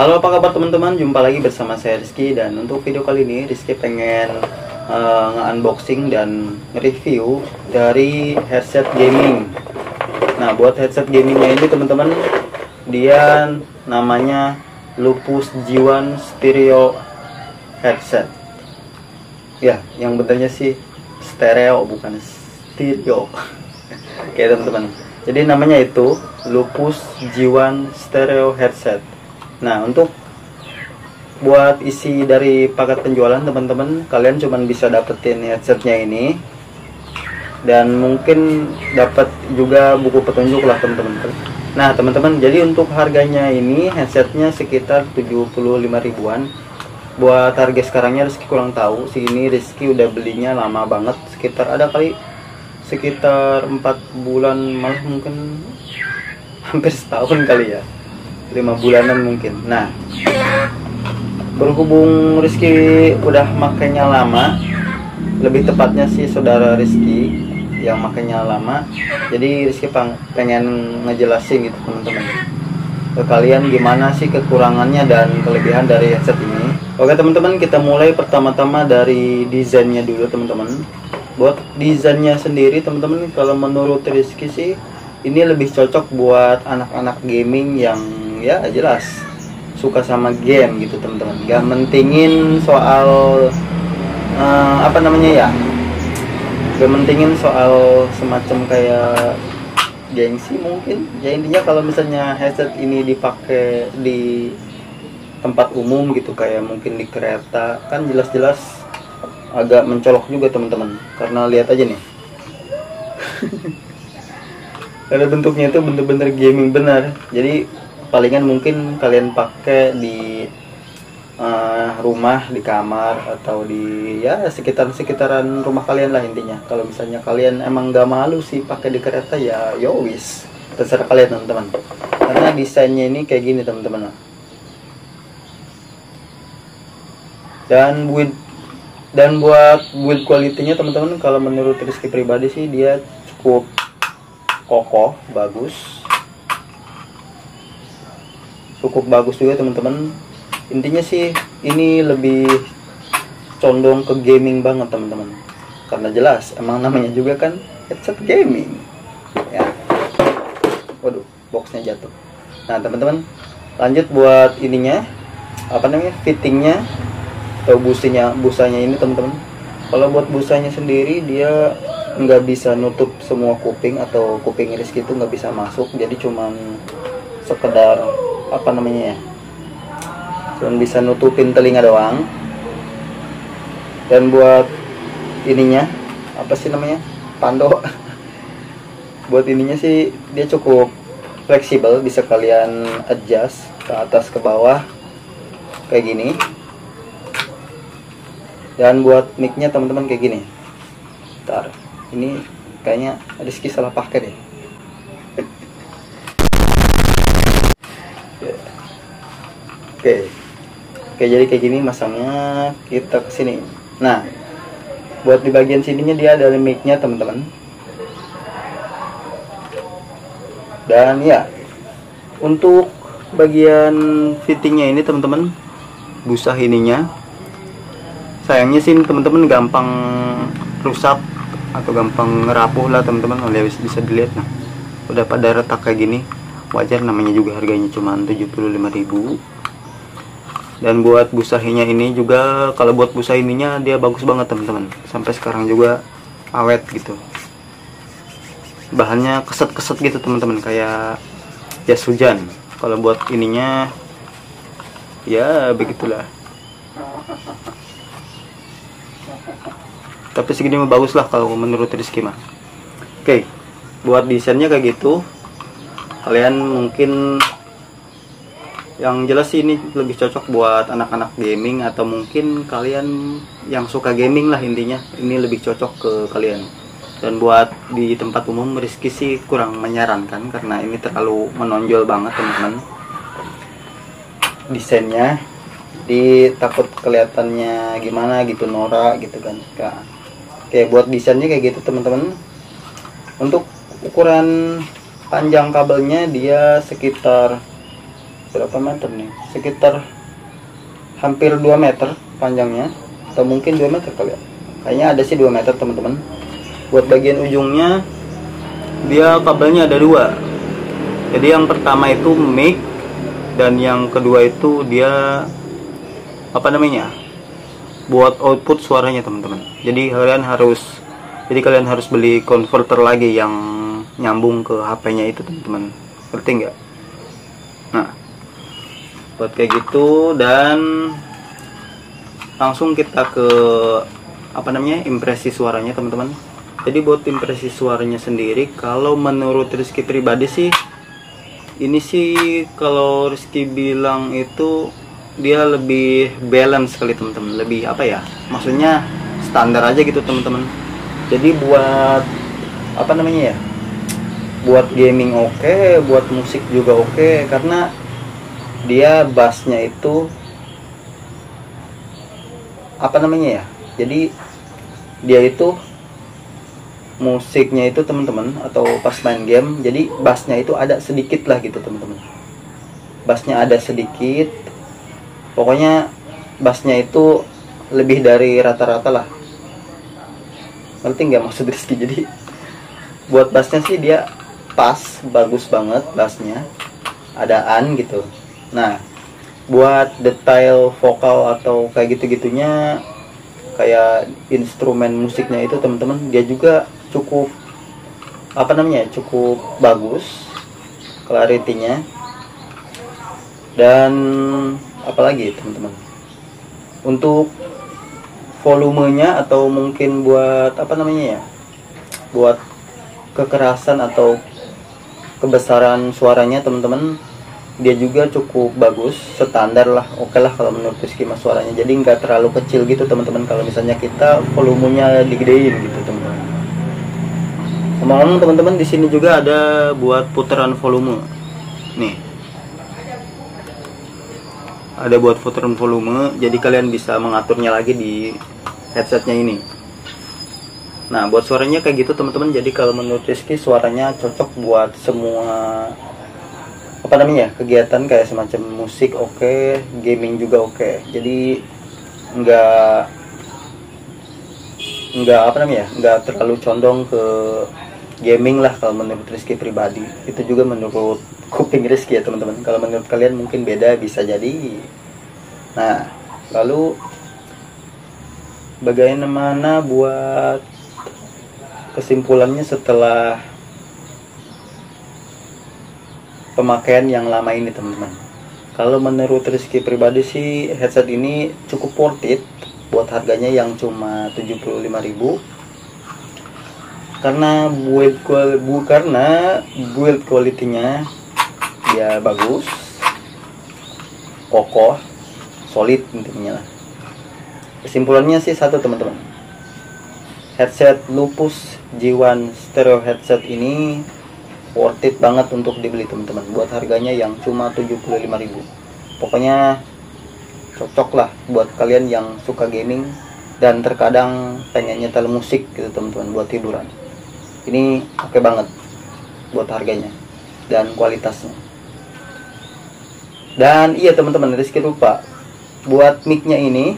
Halo, apa kabar teman-teman? Jumpa lagi bersama saya Rizky, dan untuk video kali ini Rizky pengen nge-unboxing dan review dari headset gaming. Nah, buat headset gamingnya ini teman-teman, dia namanya Lupus G1 Stereo Headset. Ya, yang benernya sih stereo, bukan stereo. Oke teman-teman, jadi namanya itu Lupus G1 Stereo Headset. Nah, untuk buat isi dari paket penjualan teman-teman, kalian cuma bisa dapetin headsetnya ini, dan mungkin dapat juga buku petunjuk lah teman-teman. Nah teman-teman, jadi untuk harganya ini headsetnya sekitar 75 ribuan. Buat harga sekarangnya Rizky kurang tahu sih, ini Rizky udah belinya lama banget, sekitar 4 bulan, malah mungkin hampir setahun kali ya, 5 bulanan mungkin. Nah, berhubung Rizky udah makainya lama, lebih tepatnya sih saudara Rizky yang makainya lama, jadi Rizky pengen ngejelasin gitu teman-teman ke kalian gimana sih kekurangannya dan kelebihan dari headset ini. Oke teman-teman, kita mulai pertama-tama dari desainnya dulu teman-teman. Buat desainnya sendiri teman-teman, kalau menurut Rizky sih ini lebih cocok buat anak-anak gaming yang ya jelas suka sama game gitu teman-teman. Gak mentingin soal gak mentingin soal semacam kayak gengsi mungkin ya. Intinya kalau misalnya headset ini dipakai di tempat umum gitu, kayak mungkin di kereta, kan jelas-jelas agak mencolok juga teman-teman, karena lihat aja nih. Karena bentuknya itu bener-bener gaming benar. Jadi palingan mungkin kalian pakai di rumah, di kamar, atau di ya sekitaran rumah kalian lah intinya. Kalau misalnya kalian emang gak malu sih pakai di kereta, ya yowis, terserah kalian teman-teman. Karena desainnya ini kayak gini teman-teman. Dan buat build quality-nya teman-teman, kalau menurut Rizky pribadi sih dia cukup kokoh, cukup bagus juga teman-teman. Intinya sih ini lebih condong ke gaming banget teman-teman, karena jelas emang namanya juga kan headset gaming ya. Waduh, boxnya jatuh. Nah teman-teman, lanjut buat ininya, fittingnya atau busanya ini teman-teman. Kalau buat busanya sendiri, dia nggak bisa nutup semua kuping, atau kuping Rizky itu nggak bisa masuk, jadi cuman sekedar cuman bisa nutupin telinga doang. Dan buat ininya pando. Buat ininya sih dia cukup fleksibel, bisa kalian adjust ke atas ke bawah kayak gini. Dan buat mic-nya teman-teman kayak gini. Ntar, ini kayaknya Rizky salah pakai deh. Oke, jadi kayak gini masangnya, kita kesini. Nah, buat di bagian sininya dia ada mic-nya teman-teman. Dan ya, untuk bagian fittingnya ini teman-teman, busa ininya, sayangnya sih teman-teman gampang rusak atau gampang ngerapuh lah teman-teman. Bisa dilihat, nah udah pada retak kayak gini. Wajar, namanya juga harganya cuma 75.000. Dan buat busahinya ini juga, kalau buat busa ininya dia bagus banget teman-teman, sampai sekarang juga awet gitu. Bahannya keset-keset gitu teman-teman, kayak jas hujan. Kalau buat ininya ya begitulah, tapi segini mah bagus lah kalau menurut Rizky mah. Oke, buat desainnya kayak gitu. Kalian mungkin, yang jelas sih ini lebih cocok buat anak-anak gaming, atau mungkin kalian yang suka gaming lah intinya, ini lebih cocok ke kalian. Dan buat di tempat umum Rizky sih kurang menyarankan, karena ini terlalu menonjol banget teman-teman desainnya. Takut kelihatannya gimana gitu, norak gitu kan. Oke, buat desainnya kayak gitu teman-teman. Untuk ukuran panjang kabelnya dia sekitar berapa meter nih, sekitar hampir 2 meter panjangnya, atau mungkin 2 meter kali ya, kayaknya ada sih 2 meter teman-teman. Buat bagian ujungnya dia kabelnya ada 2. Jadi yang pertama itu mic, dan yang kedua itu dia apa namanya, buat output suaranya teman-teman. Jadi kalian harus beli converter lagi yang nyambung ke HP-nya itu teman-teman, ngerti nggak? Nah, buat kayak gitu, dan langsung kita ke apa namanya, impresi suaranya teman-teman. Jadi buat impresi suaranya sendiri, kalau menurut Rizky pribadi sih, ini sih kalau Rizky bilang itu dia lebih balance kali teman-teman, lebih apa ya, maksudnya standar aja gitu teman-teman. Jadi buat apa namanya ya, buat gaming oke, buat musik juga oke, karena dia bassnya itu apa namanya ya, jadi dia itu musiknya itu teman-teman, atau pas main game, jadi bassnya itu ada sedikit lah gitu teman-teman, bassnya ada sedikit, pokoknya bassnya itu lebih dari rata-rata lah, ngerti nggak maksud Rizky? Jadi buat bassnya sih dia pas, bagus banget bassnya, adaan gitu. Nah, buat detail vokal atau kayak gitu-gitunya, kayak instrumen musiknya itu teman-teman, dia juga cukup apa namanya, cukup bagus clarity-nya. Dan apalagi teman-teman, untuk volumenya atau mungkin buat apa namanya ya, buat kekerasan atau kebesaran suaranya teman-teman, dia juga cukup bagus, standar lah, oke lah kalau menurut Rizky mas suaranya. Jadi nggak terlalu kecil gitu teman-teman, kalau misalnya kita volumenya digedein gitu teman-teman. Ngomong teman-teman, di sini juga ada buat putaran volume. Nih, ada buat putaran volume, jadi kalian bisa mengaturnya lagi di headsetnya ini. Nah, buat suaranya kayak gitu teman-teman. Jadi kalau menurut Rizky suaranya cocok buat semua apa namanya, kegiatan kayak semacam musik oke, gaming juga oke. Jadi nggak apa namanya, nggak terlalu condong ke gaming lah kalau menurut Rizky pribadi. Itu juga menurut kuping Rizky ya teman-teman. Kalau menurut kalian mungkin beda, bisa jadi. Nah, lalu bagaimana buat kesimpulannya setelah pemakaian yang lama ini teman-teman? Kalau menurut Rizky pribadi sih, headset ini cukup worth it buat harganya yang cuma 75.000. Karena build quality-nya dia bagus, kokoh, solid intinya lah. Kesimpulannya sih satu teman-teman, headset Lupus G1 stereo headset ini worth it banget untuk dibeli teman-teman, buat harganya yang cuma 75.000. Pokoknya cocok lah buat kalian yang suka gaming dan terkadang pengen nyetel musik gitu teman-teman, buat hiburan. Ini oke banget buat harganya dan kualitasnya. Dan iya teman-teman, Rizky lupa, buat mic-nya ini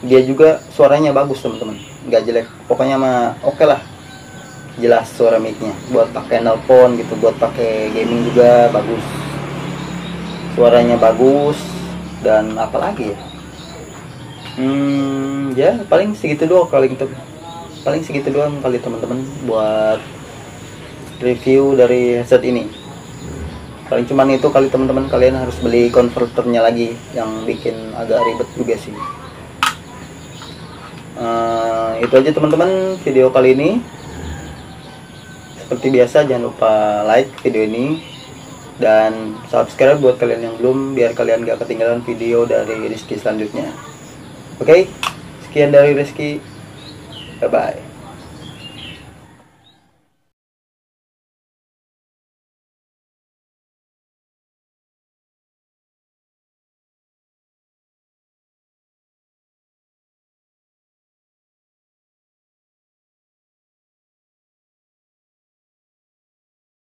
dia juga suaranya bagus teman-teman, nggak jelek, pokoknya mah oke lah, jelas suara mic-nya. Buat pakai nelpon gitu, buat pakai gaming juga bagus, suaranya bagus. Dan apalagi ya, ya paling segitu doang kali teman-teman buat review dari headset ini. Paling cuman itu kali teman-teman, kalian harus beli konverternya lagi yang bikin agak ribet juga sih. Itu aja teman-teman video kali ini. Seperti biasa jangan lupa like video ini dan subscribe buat kalian yang belum, biar kalian gak ketinggalan video dari Rizky selanjutnya. Oke, sekian dari Rizky. Bye bye.